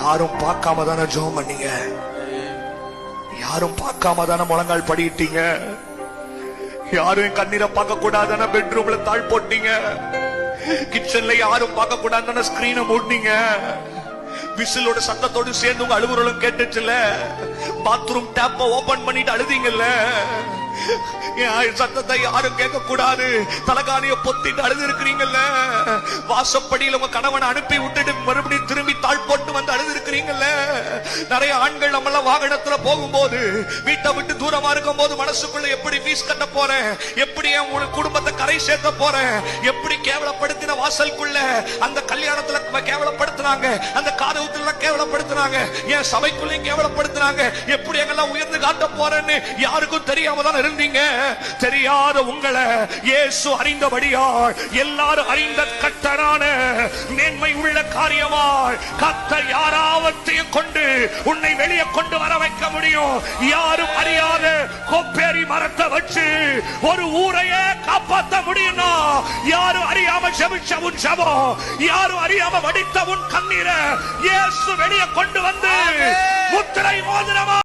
யாரும் பார்க்காம தானே ஜெபம் பண்ணீங்க, யாரும் பார்க்காம தானே முழங்கால் படிட்டீங்க, யாரும் கண்ணீரை பார்க்க கூடாதான பெட்ரூம்ல தாழ் போட்டீங்க, கிச்சன்ல யாரும் பார்க்க கூடாதான ஸ்கிரீனை மூடினீங்க, விசிலோட சத்தத்தோடு சேர்ந்து உங்க அழுகுறலும் கேட்டுச்சுல, பாத்ரூம் டேப்ப ஓபன் பண்ணிட்டு அழுதீங்கல்ல, சத்தத்தை யாரும் கேட்க கூடாது தலகாணிய பொத்திட்டு அழுது இருக்கிறீங்கல்ல, வாசப்படியில் உங்க கணவனை அனுப்பி விட்டுட்டு மறுபடியும் திரும்பி தாழ் போட்டு வந்து அழுது இருக்கிறீங்கல்ல. நிறைய ஆண்கள் நம்மள வாகனத்துல போகும்போது வீட்டை விட்டு தூரமா இருக்கும் போது மனசுக்குள்ள எப்படி ஃபீஸ் கட்ட போறேன், எப்படி என் குடும்பத்தை கரை சேர்த்த போறேன், எப்படி கேவலப்படுத்தின வாசலுக்குள்ள அந்த கல்யாணத்துல கேவலப்படுத்தினாங்க, அந்த காதவுத்துல கேவலப்படுத்தினாங்க, என் சபைக்குள்ளேயும் கேவலப்படுத்தினாங்க, எப்படி எங்கெல்லாம் உயர்ந்து காட்ட போறேன்னு யாருக்கும் தெரியாம தான் இருந்தீங்க. தெரியாத உங்களை இயேசு அறிந்தபடியால் எல்லாரும் அறிந்த கர்த்தரான மேன்மை உள்ள காரியமாய் கர்த்தர் யாராவத்தையும் கொண்டு உன்னை வெளியே கொண்டு வர வைக்க முடியும். யாரும் அறியாத கொப்பேரி மரத்தை வச்சு ஒரு ஊரையே காப்பாற்ற முடியும்னா, யாரும் அறியாம ஜெபிச்ச உன் ஜெபம், யாரும் அறியாம வடித்த உன் கண்ணீரை இயேசு வெளியே கொண்டு வந்து முத்திரை மோதிரமா